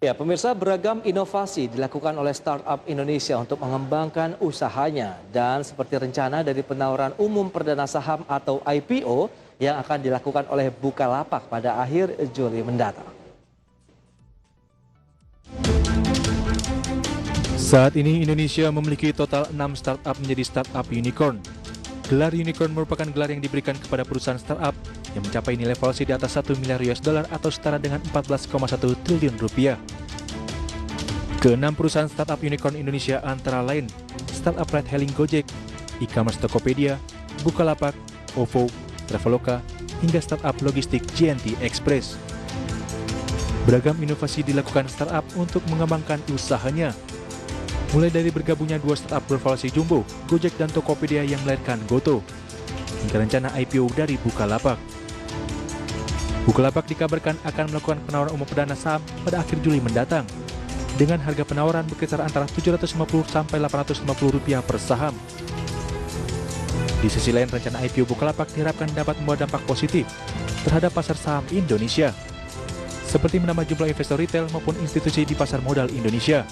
Ya, pemirsa, beragam inovasi dilakukan oleh startup Indonesia untuk mengembangkan usahanya. Dan seperti rencana dari penawaran umum perdana saham atau IPO yang akan dilakukan oleh Bukalapak pada akhir Juli mendatang. Saat ini Indonesia memiliki total 6 startup menjadi startup unicorn. Gelar unicorn merupakan gelar yang diberikan kepada perusahaan startup yang mencapai nilai valuasi di atas 1 miliar US dollar atau setara dengan 14,1 triliun rupiah. Keenam perusahaan startup unicorn Indonesia antara lain startup ride-hailing Gojek, e-commerce Tokopedia, Bukalapak, OVO, Traveloka, hingga startup logistik JNT Express. Beragam inovasi dilakukan startup untuk mengembangkan usahanya. Mulai dari bergabungnya dua startup bervaluasi jumbo, Gojek dan Tokopedia yang melahirkan Goto, hingga rencana IPO dari Bukalapak. Bukalapak dikabarkan akan melakukan penawaran umum perdana saham pada akhir Juli mendatang, dengan harga penawaran berkisar antara Rp750 sampai Rp850 per saham. Di sisi lain, rencana IPO Bukalapak diharapkan dapat membawa dampak positif terhadap pasar saham Indonesia, seperti menambah jumlah investor retail maupun institusi di pasar modal Indonesia.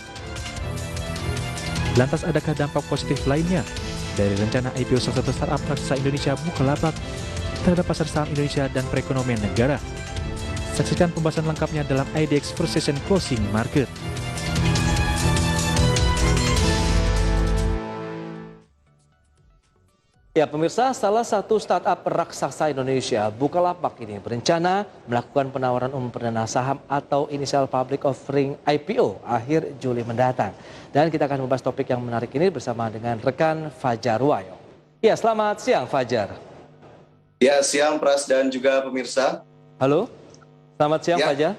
Lantas adakah dampak positif lainnya dari rencana IPO salah satu startup raksasa Indonesia Bukalapak terhadap pasar saham Indonesia dan perekonomian negara? Saksikan pembahasan lengkapnya dalam IDX First Session Closing Market. Ya, pemirsa, salah satu startup raksasa Indonesia, Bukalapak ini berencana melakukan penawaran umum perdana saham atau initial public offering IPO akhir Juli mendatang. Dan kita akan membahas topik yang menarik ini bersama dengan rekan Fajar Wayo. Ya, selamat siang Fajar. Ya, siang Pras dan juga pemirsa. Halo, selamat siang Fajar.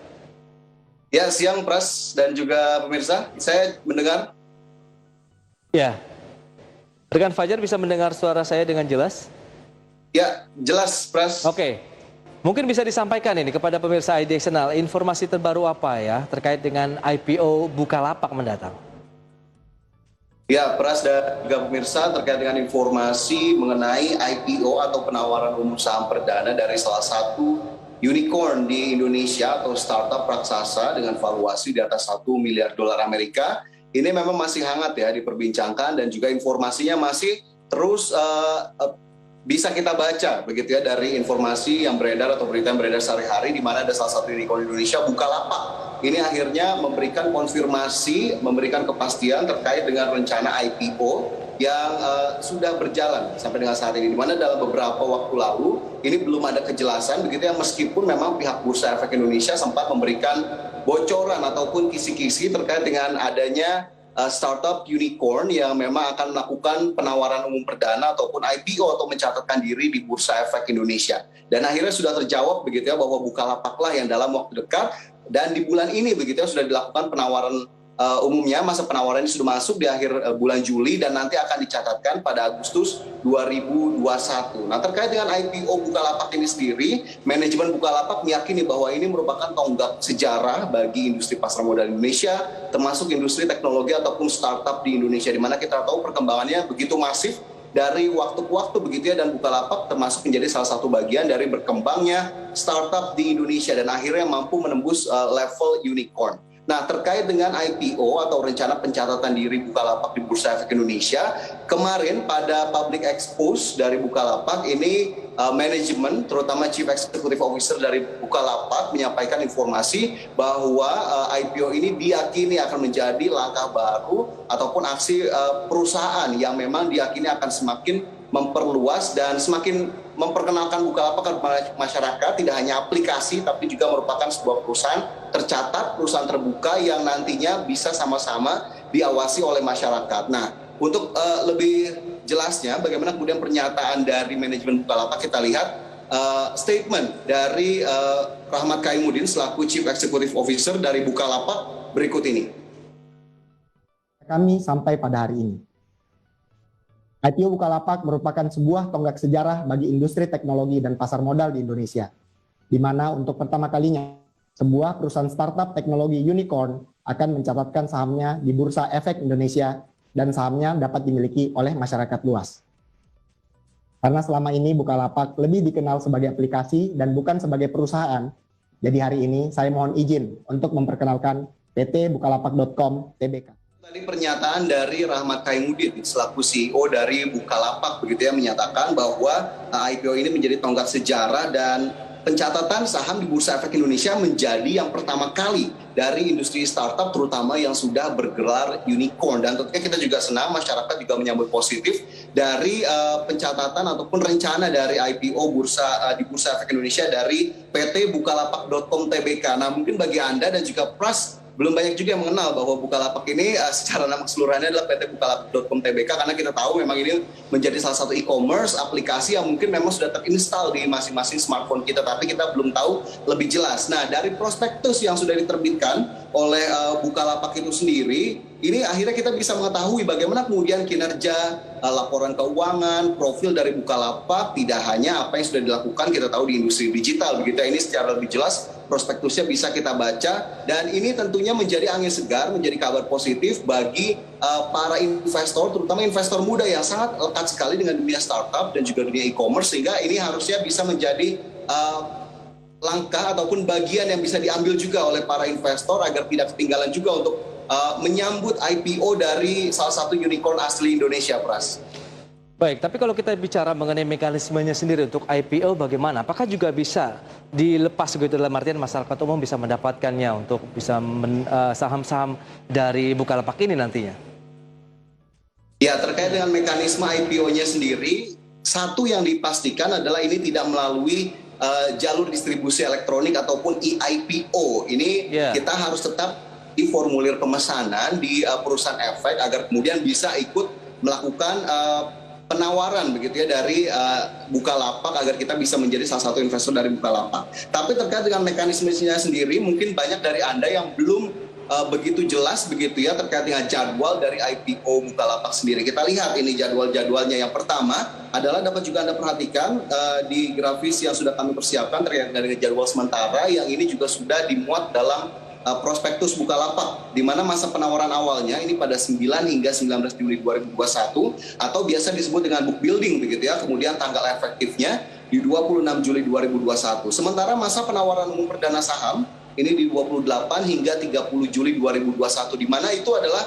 Ya, siang Pras dan juga pemirsa. Saya mendengar. Ya. Rekan Fajar bisa mendengar suara saya dengan jelas? Ya, jelas, Pras. Oke. Mungkin bisa disampaikan ini kepada pemirsa IDX Channel, informasi terbaru apa ya terkait dengan IPO Bukalapak mendatang? Ya, Pras dan juga pemirsa, terkait dengan informasi mengenai IPO atau penawaran umum saham perdana dari salah satu unicorn di Indonesia atau startup raksasa dengan valuasi di atas 1 miliar dolar Amerika. Ini memang masih hangat ya diperbincangkan dan juga informasinya masih terus bisa kita baca begitu ya dari informasi yang beredar atau berita yang beredar sehari-hari, di mana ada salah satu unicorn Indonesia, Bukalapak. Ini akhirnya memberikan konfirmasi, memberikan kepastian terkait dengan rencana IPO yang sudah berjalan sampai dengan saat ini, di mana dalam beberapa waktu lalu ini belum ada kejelasan begitu ya, meskipun memang pihak Bursa Efek Indonesia sempat memberikan bocoran ataupun kisi-kisi terkait dengan adanya startup unicorn yang memang akan melakukan penawaran umum perdana ataupun IPO atau mencatatkan diri di Bursa Efek Indonesia. Dan akhirnya sudah terjawab begitu ya bahwa Bukalapak lah yang dalam waktu dekat dan di bulan ini begitu ya sudah dilakukan penawaran umumnya. Masa penawaran ini sudah masuk di akhir bulan Juli dan nanti akan dicatatkan pada Agustus 2021. Nah, terkait dengan IPO Bukalapak ini sendiri, manajemen Bukalapak meyakini bahwa ini merupakan tonggak sejarah bagi industri pasar modal Indonesia, termasuk industri teknologi ataupun startup di Indonesia, di mana kita tahu perkembangannya begitu masif dari waktu ke waktu begitu ya, dan Bukalapak termasuk menjadi salah satu bagian dari berkembangnya startup di Indonesia dan akhirnya mampu menembus level unicorn. Nah, terkait dengan IPO atau rencana pencatatan diri Bukalapak di Bursa Efek Indonesia, kemarin pada public expose dari Bukalapak ini manajemen terutama Chief Executive Officer dari Bukalapak menyampaikan informasi bahwa IPO ini diyakini akan menjadi langkah baru ataupun aksi perusahaan yang memang diyakini akan semakin memperluas dan semakin memperkenalkan Bukalapak kepada masyarakat, tidak hanya aplikasi tapi juga merupakan sebuah perusahaan tercatat, perusahaan terbuka yang nantinya bisa sama-sama diawasi oleh masyarakat. Nah, untuk lebih jelasnya bagaimana kemudian pernyataan dari manajemen Bukalapak, kita lihat statement dari Rahmat Kaimuddin selaku Chief Executive Officer dari Bukalapak berikut ini. Kami sampai pada hari ini. IPO Bukalapak merupakan sebuah tonggak sejarah bagi industri teknologi dan pasar modal di Indonesia, di mana untuk pertama kalinya sebuah perusahaan startup teknologi unicorn akan mencatatkan sahamnya di Bursa Efek Indonesia dan sahamnya dapat dimiliki oleh masyarakat luas. Karena selama ini Bukalapak lebih dikenal sebagai aplikasi dan bukan sebagai perusahaan, jadi hari ini saya mohon izin untuk memperkenalkan PT Bukalapak.com Tbk. Tadi pernyataan dari Rahmat Kaimuddin selaku CEO dari Bukalapak begitu ya, menyatakan bahwa IPO ini menjadi tonggak sejarah dan pencatatan saham di Bursa Efek Indonesia menjadi yang pertama kali dari industri startup terutama yang sudah bergelar unicorn, dan tentunya kita juga senang, masyarakat juga menyambut positif dari pencatatan ataupun rencana dari IPO di Bursa Efek Indonesia dari PT Bukalapak.com Tbk. Nah, mungkin bagi Anda dan juga Pras belum banyak juga yang mengenal bahwa Bukalapak ini secara nama keseluruhannya adalah PT Bukalapak.com Tbk, karena kita tahu memang ini menjadi salah satu e-commerce aplikasi yang mungkin memang sudah terinstall di masing-masing smartphone kita, tapi kita belum tahu lebih jelas. Nah, dari prospektus yang sudah diterbitkan oleh Bukalapak itu sendiri, ini akhirnya kita bisa mengetahui bagaimana kemudian kinerja laporan keuangan, profil dari Bukalapak, tidak hanya apa yang sudah dilakukan kita tahu di industri digital begitu. Ini secara lebih jelas prospektusnya bisa kita baca, dan ini tentunya menjadi angin segar, menjadi kabar positif bagi para investor, terutama investor muda yang sangat lekat sekali dengan dunia startup dan juga dunia e-commerce, sehingga ini harusnya bisa menjadi langkah ataupun bagian yang bisa diambil juga oleh para investor agar tidak ketinggalan juga untuk menyambut IPO dari salah satu unicorn asli Indonesia, Pras. Baik, tapi kalau kita bicara mengenai mekanismenya sendiri untuk IPO bagaimana? Apakah juga bisa dilepas begitu, dalam artian masyarakat umum bisa mendapatkannya untuk bisa saham-saham dari Bukalapak ini nantinya? Ya, terkait dengan mekanisme IPO-nya sendiri, satu yang dipastikan adalah ini tidak melalui jalur distribusi elektronik ataupun eIPO. Ini kita harus tetap di formulir pemesanan di perusahaan efek agar kemudian bisa ikut melakukan penawaran begitu ya dari Bukalapak agar kita bisa menjadi salah satu investor dari Bukalapak. Tapi terkait dengan mekanismenya sendiri, mungkin banyak dari Anda yang belum begitu jelas begitu ya terkait dengan jadwal dari IPO Bukalapak sendiri. Kita lihat ini jadwal-jadwalnya. Yang pertama adalah dapat juga Anda perhatikan di grafis yang sudah kami persiapkan terkait dengan jadwal sementara, yang ini juga sudah dimuat dalam prospektus Bukalapak, di mana masa penawaran awalnya ini pada 9 hingga 19 Juli 2021 atau biasa disebut dengan book building begitu ya, kemudian tanggal efektifnya di 26 Juli 2021. Sementara masa penawaran umum perdana saham ini di 28 hingga 30 Juli 2021, di mana itu adalah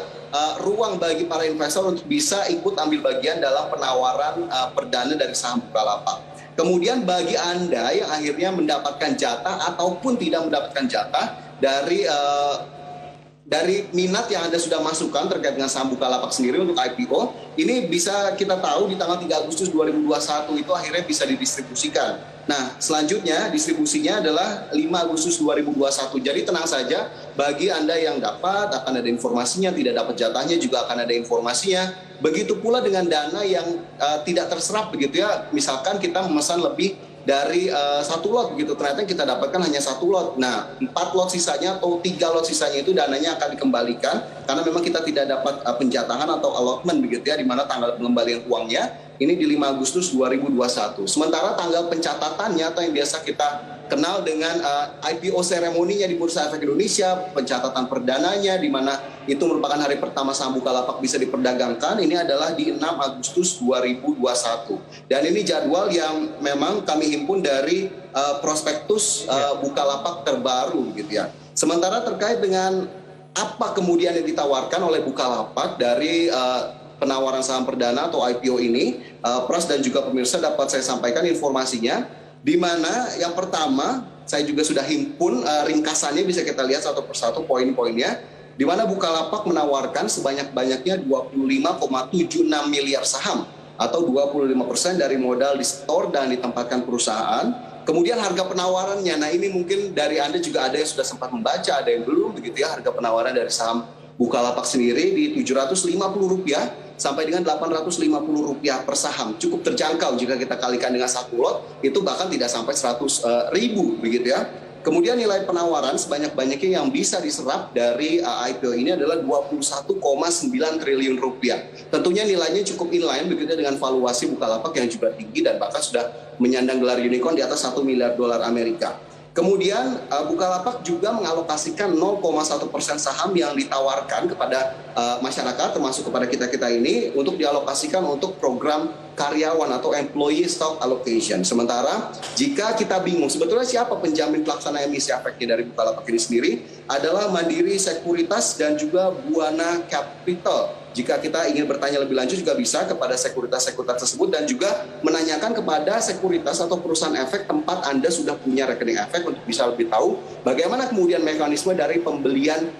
ruang bagi para investor untuk bisa ikut ambil bagian dalam penawaran perdana dari saham Bukalapak. Kemudian bagi Anda yang akhirnya mendapatkan jatah ataupun tidak mendapatkan jatah dari minat yang Anda sudah masukkan terkait dengan saham Bukalapak sendiri untuk IPO, ini bisa kita tahu di tanggal 3 Agustus 2021 itu akhirnya bisa didistribusikan. Nah, selanjutnya distribusinya adalah 5 Agustus 2021. Jadi tenang saja, bagi Anda yang dapat akan ada informasinya, tidak dapat jatahnya juga akan ada informasinya. Begitu pula dengan dana yang tidak terserap begitu ya, misalkan kita memesan lebih dari 1 lot begitu, ternyata kita dapatkan hanya 1 lot. Nah, 4 lot sisanya atau 3 lot sisanya itu dananya akan dikembalikan karena memang kita tidak dapat penjatahan atau allotment begitu ya, di mana tanggal pengembalian uangnya ini di 5 Agustus 2021. Sementara tanggal pencatatannya atau yang biasa kita kenal dengan IPO seremoninya di Bursa Efek Indonesia, pencatatan perdananya di mana itu merupakan hari pertama saham Bukalapak bisa diperdagangkan, ini adalah di 6 Agustus 2021. Dan ini jadwal yang memang kami himpun dari prospektus Bukalapak terbaru gitu ya. Sementara terkait dengan apa kemudian yang ditawarkan oleh Bukalapak dari penawaran saham perdana atau IPO ini, Pras dan juga pemirsa dapat saya sampaikan informasinya, di mana yang pertama saya juga sudah himpun ringkasannya, bisa kita lihat satu persatu poin-poinnya, di mana Bukalapak menawarkan sebanyak-banyaknya 25,76 miliar saham atau 25% dari modal di store dan ditempatkan perusahaan. Kemudian harga penawarannya, nah ini mungkin dari Anda juga ada yang sudah sempat membaca, ada yang belum begitu ya, harga penawaran dari saham Bukalapak sendiri di Rp750 sampai dengan Rp850 per saham. Cukup terjangkau jika kita kalikan dengan 1 lot, itu bahkan tidak sampai 100.000 begitu ya. Kemudian nilai penawaran sebanyak-banyaknya yang bisa diserap dari IPO ini adalah Rp21,9 triliun. Tentunya nilainya cukup inline begitu dengan valuasi Bukalapak yang juga tinggi dan bahkan sudah menyandang gelar unicorn di atas $1 miliar Amerika. Kemudian Bukalapak juga mengalokasikan 0,1% saham yang ditawarkan kepada masyarakat, termasuk kepada kita-kita ini, untuk dialokasikan untuk program karyawan atau employee stock allocation. Sementara jika kita bingung sebetulnya siapa penjamin pelaksana emisi efeknya dari Bukalapak ini sendiri, adalah Mandiri Sekuritas dan juga Buana Capital. Jika kita ingin bertanya lebih lanjut juga bisa kepada sekuritas-sekuritas tersebut dan juga menanyakan kepada sekuritas atau perusahaan efek tempat Anda sudah punya rekening efek untuk bisa lebih tahu bagaimana kemudian mekanisme dari pembelian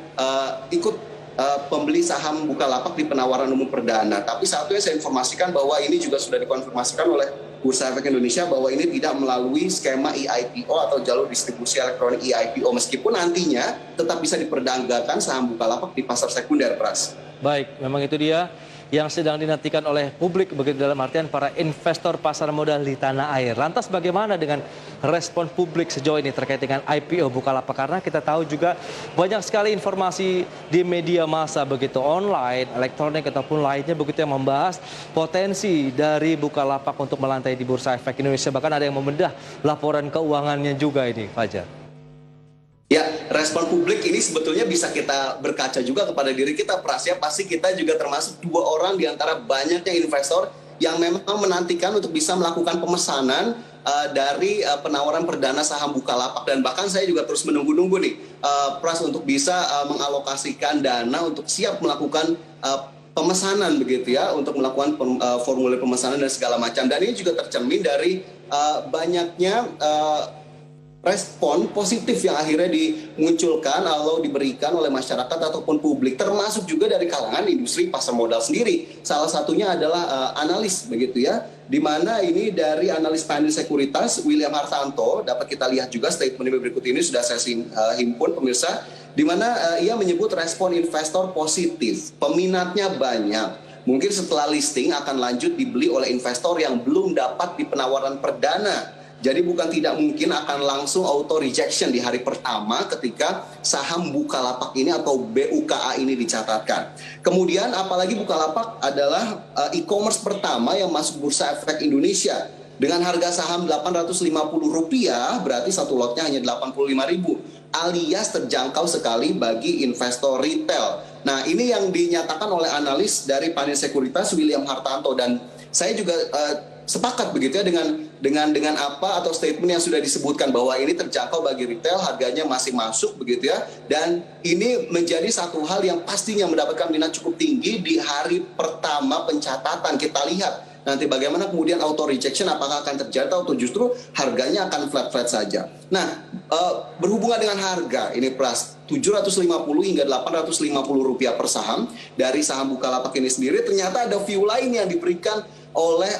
pembeli saham Bukalapak di penawaran umum perdana. Tapi satunya saya informasikan bahwa ini juga sudah dikonfirmasikan oleh Bursa Efek Indonesia bahwa ini tidak melalui skema eIPO atau jalur distribusi elektronik eIPO, meskipun nantinya tetap bisa diperdagangkan saham Bukalapak di pasar sekunder, Pras. Baik, memang itu dia yang sedang dinantikan oleh publik, begitu dalam artian para investor pasar modal di tanah air. Lantas bagaimana dengan respon publik sejauh ini terkait dengan IPO Bukalapak? Karena kita tahu juga banyak sekali informasi di media massa begitu online, elektronik ataupun lainnya begitu yang membahas potensi dari Bukalapak untuk melantai di Bursa Efek Indonesia. Bahkan ada yang membedah laporan keuangannya juga ini, Fajar. Ya, respon publik ini sebetulnya bisa kita berkaca juga kepada diri kita, Pras. Ya, pasti kita juga termasuk 2 orang di antara banyaknya investor yang memang menantikan untuk bisa melakukan pemesanan dari penawaran perdana saham Bukalapak. Dan bahkan saya juga terus menunggu-nunggu nih, Pras, untuk bisa mengalokasikan dana untuk siap melakukan pemesanan begitu ya, untuk melakukan formulir pemesanan dan segala macam. Dan ini juga tercermin dari banyaknya respon positif yang akhirnya dimunculkan atau diberikan oleh masyarakat ataupun publik, termasuk juga dari kalangan industri pasar modal sendiri. Salah satunya adalah analis begitu ya, di mana ini dari analis Mandiri Sekuritas William Hartanto, dapat kita lihat juga statement berikut ini sudah saya himpun pemirsa, di mana ia menyebut respon investor positif, peminatnya banyak. Mungkin setelah listing akan lanjut dibeli oleh investor yang belum dapat di penawaran perdana. Jadi bukan tidak mungkin akan langsung auto rejection di hari pertama ketika saham Bukalapak ini atau BUKA ini dicatatkan. Kemudian apalagi Bukalapak adalah e-commerce pertama yang masuk Bursa Efek Indonesia. Dengan harga saham Rp850, berarti satu lotnya hanya Rp85.000, alias terjangkau sekali bagi investor retail. Nah, ini yang dinyatakan oleh analis dari Mandiri Sekuritas William Hartanto, dan saya juga sepakat begitu ya dengan apa atau statement yang sudah disebutkan bahwa ini terjangkau bagi retail, harganya masih masuk begitu ya, dan ini menjadi satu hal yang pastinya mendapatkan minat cukup tinggi di hari pertama pencatatan. Kita lihat nanti bagaimana kemudian auto rejection, apakah akan terjadi atau justru harganya akan flat saja. Nah, berhubungan dengan harga ini, Pras, Rp750 hingga Rp850 per saham dari saham Bukalapak ini sendiri, ternyata ada view lain yang diberikan oleh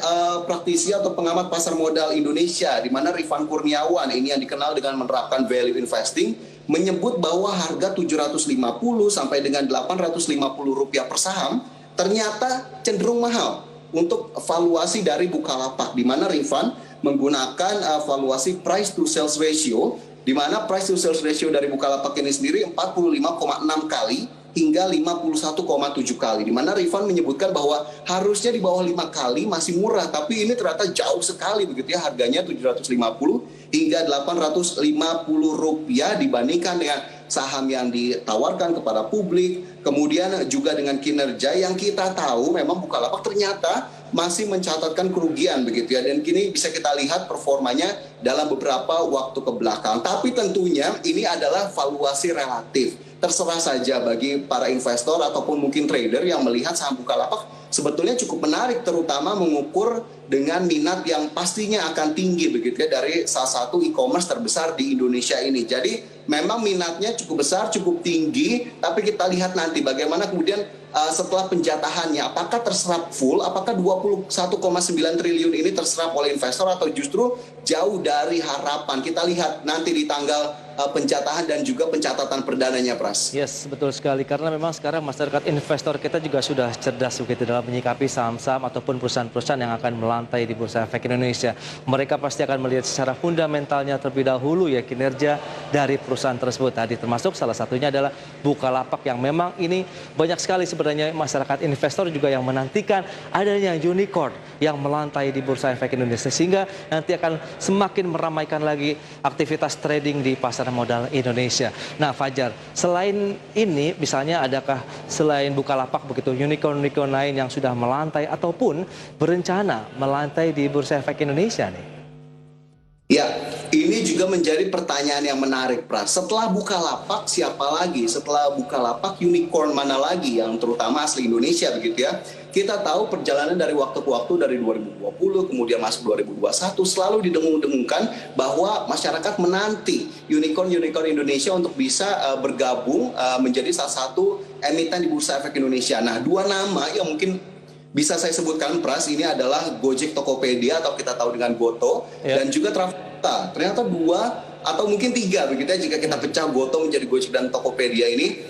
praktisi atau pengamat pasar modal Indonesia, di mana Rifan Kurniawan ini yang dikenal dengan menerapkan value investing, menyebut bahwa harga Rp750 sampai dengan Rp850 per saham ternyata cenderung mahal untuk valuasi dari Bukalapak, di mana Rifan menggunakan valuasi price to sales ratio, di mana price to sales ratio dari Bukalapak ini sendiri 45,6 kali hingga 51,7 kali, di mana Rifan menyebutkan bahwa harusnya di bawah 5 kali masih murah, tapi ini ternyata jauh sekali begitu ya, harganya Rp750 hingga Rp850 dibandingkan dengan saham yang ditawarkan kepada publik, kemudian juga dengan kinerja yang kita tahu memang Bukalapak ternyata masih mencatatkan kerugian begitu ya, dan kini bisa kita lihat performanya dalam beberapa waktu ke belakang. Tapi tentunya ini adalah valuasi relatif. Terserah saja bagi para investor ataupun mungkin trader yang melihat saham Bukalapak sebetulnya cukup menarik, terutama mengukur dengan minat yang pastinya akan tinggi begitu ya dari salah satu e-commerce terbesar di Indonesia ini. Jadi memang minatnya cukup besar, cukup tinggi, tapi kita lihat nanti bagaimana kemudian setelah penjatahannya, apakah terserap full, apakah 21,9 triliun ini terserap oleh investor atau justru jauh dari harapan. Kita lihat nanti di tanggal penjatahan dan juga pencatatan perdananya, Pras. Yes, betul sekali, karena memang sekarang masyarakat investor kita juga sudah cerdas begitu dalam menyikapi saham-saham ataupun perusahaan-perusahaan yang akan melantai di Bursa Efek Indonesia. Mereka pasti akan melihat secara fundamentalnya terlebih dahulu ya kinerja dari perusahaan tersebut tadi, termasuk salah satunya adalah Bukalapak yang memang ini banyak sekali seperti sebenarnya masyarakat investor juga yang menantikan adanya unicorn yang melantai di Bursa Efek Indonesia, sehingga nanti akan semakin meramaikan lagi aktivitas trading di pasar modal Indonesia. Nah Fajar, selain ini misalnya adakah selain Bukalapak begitu unicorn-unicorn lain yang sudah melantai ataupun berencana melantai di Bursa Efek Indonesia nih? Ya, ini juga menjadi pertanyaan yang menarik, Pras. Setelah Bukalapak, siapa lagi? Setelah Bukalapak, unicorn mana lagi yang terutama asli Indonesia begitu ya? Kita tahu perjalanan dari waktu ke waktu dari 2020, kemudian masuk 2021, selalu didengung-dengungkan bahwa masyarakat menanti unicorn-unicorn Indonesia untuk bisa bergabung menjadi salah satu emiten di Bursa Efek Indonesia. Nah, dua nama yang mungkin bisa saya sebutkan, Pras, ini adalah Gojek Tokopedia atau kita tahu dengan Goto, dan juga Traveloka. Ternyata dua atau mungkin tiga begitu ya, jika kita pecah Goto menjadi Gojek dan Tokopedia ini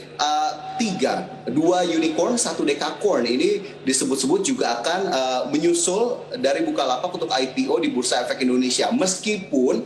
tiga, dua unicorn, satu dekakorn ini disebut-sebut juga akan menyusul dari Bukalapak untuk IPO di Bursa Efek Indonesia. Meskipun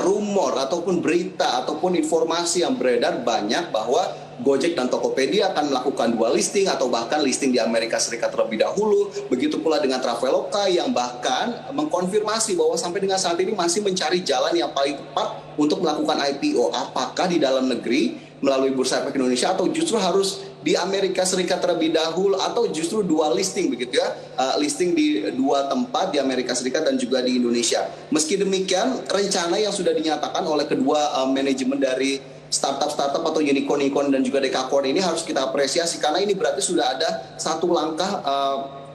rumor ataupun berita ataupun informasi yang beredar banyak bahwa Gojek dan Tokopedia akan melakukan dual listing atau bahkan listing di Amerika Serikat terlebih dahulu. Begitu pula dengan Traveloka yang bahkan mengkonfirmasi bahwa sampai dengan saat ini masih mencari jalan yang paling tepat untuk melakukan IPO. Apakah di dalam negeri melalui Bursa Efek Indonesia atau justru harus di Amerika Serikat terlebih dahulu atau justru dual listing begitu ya, listing di dua tempat di Amerika Serikat dan juga di Indonesia. Meski demikian, rencana yang sudah dinyatakan oleh kedua manajemen dari startup atau unicorn dan juga dekakorn ini harus kita apresiasi, karena ini berarti sudah ada satu langkah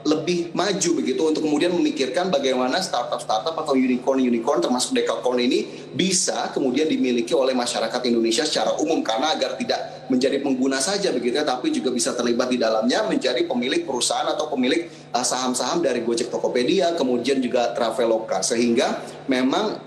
lebih maju begitu untuk kemudian memikirkan bagaimana startup atau unicorn termasuk dekakorn ini bisa kemudian dimiliki oleh masyarakat Indonesia secara umum, karena agar tidak menjadi pengguna saja begitu ya, tapi juga bisa terlibat di dalamnya menjadi pemilik perusahaan atau pemilik saham-saham dari Gojek Tokopedia, kemudian juga Traveloka, sehingga memang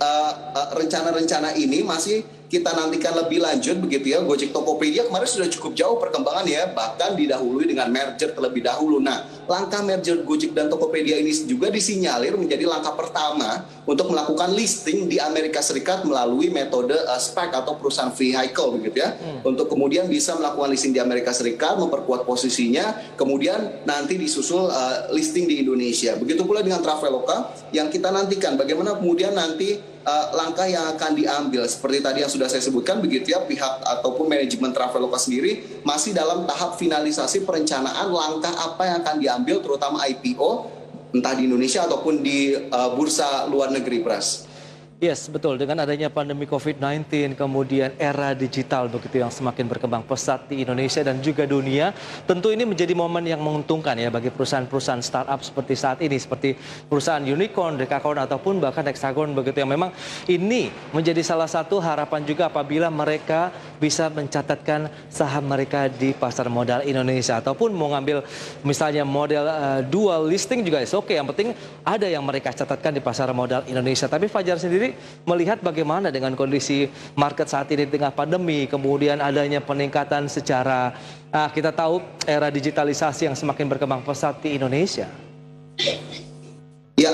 rencana-rencana ini masih kita nantikan lebih lanjut begitu ya. Gojek Tokopedia kemarin sudah cukup jauh perkembangan ya, bahkan didahului dengan merger terlebih dahulu. Nah, langkah merger Gojek dan Tokopedia ini juga disinyalir menjadi langkah pertama untuk melakukan listing di Amerika Serikat melalui metode SPAC atau perusahaan vehicle begitu ya, untuk kemudian bisa melakukan listing di Amerika Serikat, memperkuat posisinya, kemudian nanti disusul listing di Indonesia. Begitu pula dengan Traveloka yang kita nantikan bagaimana kemudian nanti langkah yang akan diambil. Seperti tadi yang sudah saya sebutkan begitu ya, pihak ataupun manajemen Traveloka sendiri masih dalam tahap finalisasi perencanaan langkah apa yang akan diambil, terutama IPO entah di Indonesia ataupun di bursa luar negeri, Pras. Yes, betul. Dengan adanya pandemi COVID-19, kemudian era digital begitu yang semakin berkembang pesat di Indonesia dan juga dunia, tentu ini menjadi momen yang menguntungkan ya bagi perusahaan-perusahaan startup seperti saat ini, seperti perusahaan unicorn, dekakorn ataupun bahkan hexagon begitu, yang memang ini menjadi salah satu harapan juga apabila mereka bisa mencatatkan saham mereka di pasar modal Indonesia ataupun mau ngambil misalnya model dual listing juga oke, yang penting ada yang mereka catatkan di pasar modal Indonesia. Tapi Fajar sendiri melihat bagaimana dengan kondisi market saat ini di tengah pandemi, kemudian adanya peningkatan secara kita tahu era digitalisasi yang semakin berkembang pesat di Indonesia. Ya,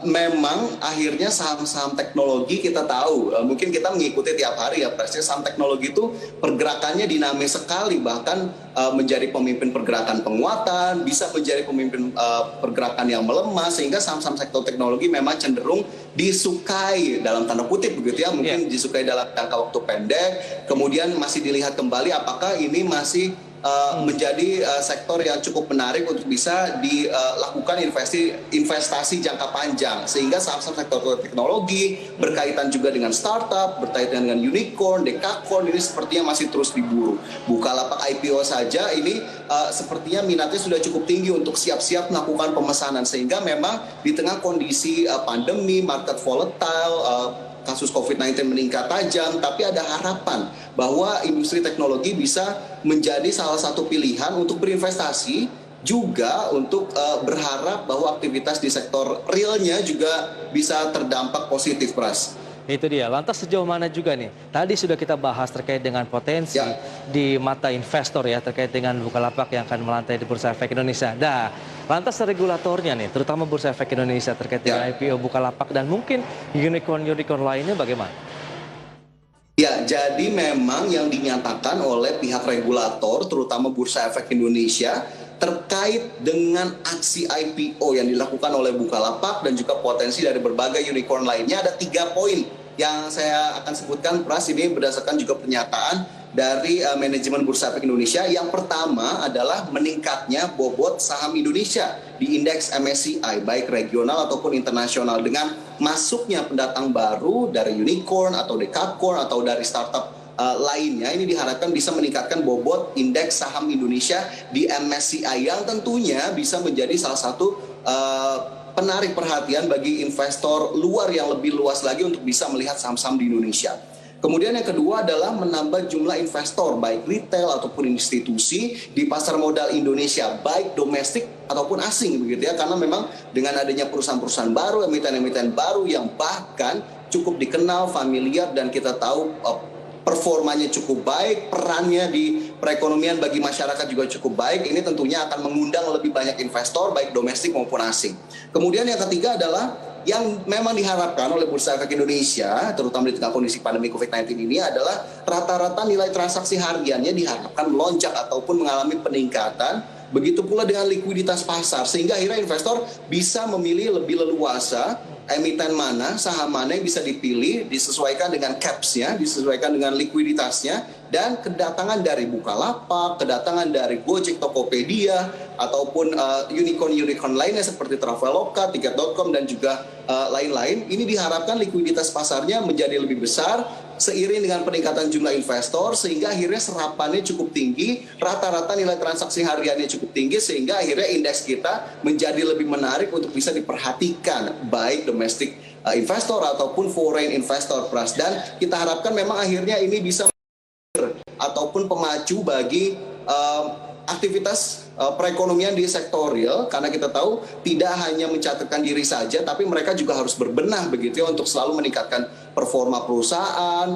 memang akhirnya saham-saham teknologi kita tahu, mungkin kita mengikuti tiap hari ya, Presnya saham teknologi itu pergerakannya dinamis sekali, bahkan menjadi pemimpin pergerakan penguatan, bisa menjadi pemimpin pergerakan yang melemah, sehingga saham-saham sektor teknologi memang cenderung disukai dalam tanda kutip begitu ya, mungkin disukai dalam jangka waktu pendek, kemudian masih dilihat kembali apakah ini masih menjadi sektor yang cukup menarik untuk bisa dilakukan investasi jangka panjang, sehingga saham-saham sektor teknologi berkaitan juga dengan startup, berkaitan dengan unicorn, dekakorn ini sepertinya masih terus diburu. Bukalapak IPO saja ini sepertinya minatnya sudah cukup tinggi untuk siap-siap melakukan pemesanan, sehingga memang di tengah kondisi pandemi, market volatile, kasus COVID-19 meningkat tajam, tapi ada harapan bahwa industri teknologi bisa menjadi salah satu pilihan untuk berinvestasi, juga untuk berharap bahwa aktivitas di sektor realnya juga bisa terdampak positif, Pras. Itu dia. Lantas sejauh mana juga nih? Tadi sudah kita bahas terkait dengan potensi di mata investor ya, terkait dengan Bukalapak yang akan melantai di Bursa Efek Indonesia. Nah, lantas regulatornya nih, terutama Bursa Efek Indonesia terkait dengan IPO Bukalapak dan mungkin unicorn lainnya bagaimana? Ya, jadi memang yang dinyatakan oleh pihak regulator, terutama Bursa Efek Indonesia, terkait dengan aksi IPO yang dilakukan oleh Bukalapak dan juga potensi dari berbagai unicorn lainnya, ada 3 poin yang saya akan sebutkan, Pras. Ini berdasarkan juga pernyataan dari manajemen Bursa Efek Indonesia. Yang pertama adalah meningkatnya bobot saham Indonesia di indeks MSCI, baik regional ataupun internasional, dengan masuknya pendatang baru dari unicorn atau decacorn atau dari startup lainnya. Ini diharapkan bisa meningkatkan bobot indeks saham Indonesia di MSCI yang tentunya bisa menjadi salah satu penarik perhatian bagi investor luar yang lebih luas lagi untuk bisa melihat saham-saham di Indonesia. Kemudian yang kedua adalah menambah jumlah investor baik retail ataupun institusi di pasar modal Indonesia, baik domestik ataupun asing begitu ya, karena memang dengan adanya perusahaan-perusahaan baru, emiten-emiten baru yang bahkan cukup dikenal, familiar, dan kita tahu performanya cukup baik, perannya di perekonomian bagi masyarakat juga cukup baik. Ini tentunya akan mengundang lebih banyak investor baik domestik maupun asing. Kemudian yang ketiga adalah yang memang diharapkan oleh Bursa Efek Indonesia, terutama di tengah kondisi pandemi COVID-19 ini, adalah rata-rata nilai transaksi hariannya diharapkan melonjak ataupun mengalami peningkatan. Begitu pula dengan likuiditas pasar, sehingga akhirnya investor bisa memilih lebih leluasa emiten mana, saham mana yang bisa dipilih, disesuaikan dengan caps-nya, disesuaikan dengan likuiditasnya, dan kedatangan dari Bukalapak, kedatangan dari Gojek, Tokopedia, ataupun unicorn-unicorn lainnya seperti Traveloka, Tiket.com, dan juga lain-lain. Ini diharapkan likuiditas pasarnya menjadi lebih besar, seiring dengan peningkatan jumlah investor, sehingga akhirnya serapannya cukup tinggi, rata-rata nilai transaksi hariannya cukup tinggi, sehingga akhirnya indeks kita menjadi lebih menarik untuk bisa diperhatikan, baik domestik investor ataupun foreign investor, Pras. Dan kita harapkan memang akhirnya ini bisa ataupun pemacu bagi aktivitas perekonomian di sektor real, karena kita tahu tidak hanya mencatatkan diri saja, tapi mereka juga harus berbenah begitu ya untuk selalu meningkatkan performa perusahaan,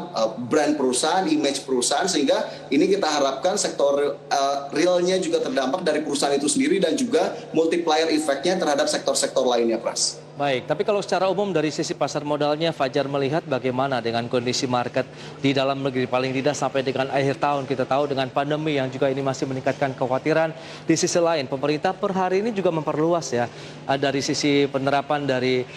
brand perusahaan, image perusahaan, sehingga ini kita harapkan sektor realnya juga terdampak dari perusahaan itu sendiri dan juga multiplier efeknya terhadap sektor-sektor lainnya, Pras. Baik, tapi kalau secara umum dari sisi pasar modalnya, Fajar melihat bagaimana dengan kondisi market di dalam negeri, paling tidak sampai dengan akhir tahun. Kita tahu dengan pandemi yang juga ini masih meningkatkan kekhawatiran. Di sisi lain, pemerintah per hari ini juga memperluas ya dari sisi penerapan dari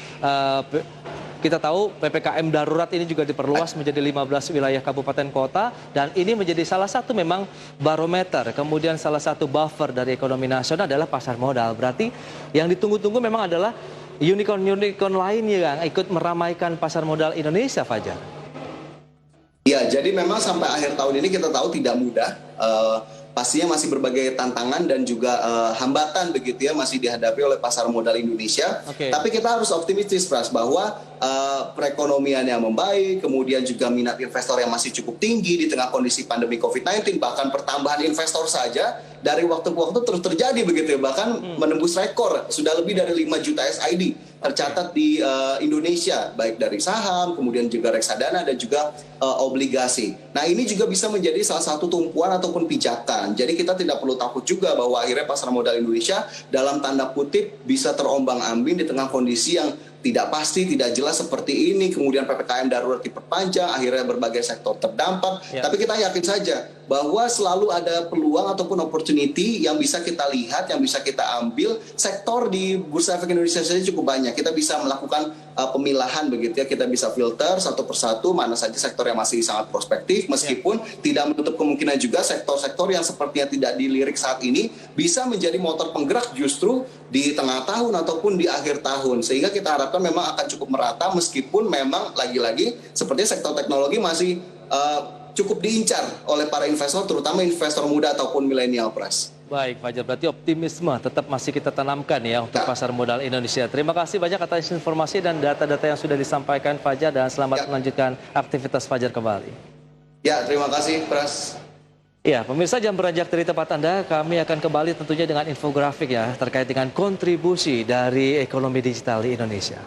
kita tahu PPKM darurat ini juga diperluas menjadi 15 wilayah kabupaten kota, dan ini menjadi salah satu memang barometer, kemudian salah satu buffer dari ekonomi nasional adalah pasar modal. Berarti yang ditunggu-tunggu memang adalah unicorn-unicorn lainnya yang ikut meramaikan pasar modal Indonesia, Fajar. Ya, jadi memang sampai akhir tahun ini kita tahu tidak mudah. Pastinya masih berbagai tantangan dan juga hambatan begitu ya masih dihadapi oleh pasar modal Indonesia. Okay. Tapi kita harus optimistis, Pras, bahwa perekonomian yang membaik, kemudian juga minat investor yang masih cukup tinggi di tengah kondisi pandemi COVID-19, bahkan pertambahan investor saja dari waktu ke waktu terus terjadi begitu ya, bahkan menembus rekor, sudah lebih dari 5 juta SID tercatat di Indonesia, baik dari saham, kemudian juga reksadana dan juga obligasi. Nah, ini juga bisa menjadi salah satu tumpuan ataupun pijakan. Jadi kita tidak perlu takut juga bahwa akhirnya pasar modal Indonesia dalam tanda kutip bisa terombang-ambing di tengah kondisi yang tidak pasti, tidak jelas seperti ini, kemudian PPKM darurat diperpanjang, akhirnya berbagai sektor terdampak. Ya. Tapi kita yakin saja bahwa selalu ada peluang ataupun opportunity yang bisa kita lihat, yang bisa kita ambil. Sektor di Bursa Efek Indonesia saja cukup banyak. Kita bisa melakukan pemilahan begitu ya, kita bisa filter satu persatu mana saja sektor yang masih sangat prospektif, meskipun tidak menutup kemungkinan juga sektor-sektor yang sepertinya tidak dilirik saat ini bisa menjadi motor penggerak justru di tengah tahun ataupun di akhir tahun, sehingga kita harapkan memang akan cukup merata, meskipun memang lagi-lagi sepertinya sektor teknologi masih cukup diincar oleh para investor, terutama investor muda ataupun milenial, Pras. Baik, Fajar, berarti optimisme tetap masih kita tanamkan ya untuk pasar modal Indonesia. Terima kasih banyak atas informasi dan data-data yang sudah disampaikan, Fajar, dan selamat melanjutkan aktivitas Fajar kembali. Ya, terima kasih, Pras. Ya, pemirsa, jam beranjak dari tempat Anda, kami akan kembali tentunya dengan infografik ya terkait dengan kontribusi dari ekonomi digital di Indonesia.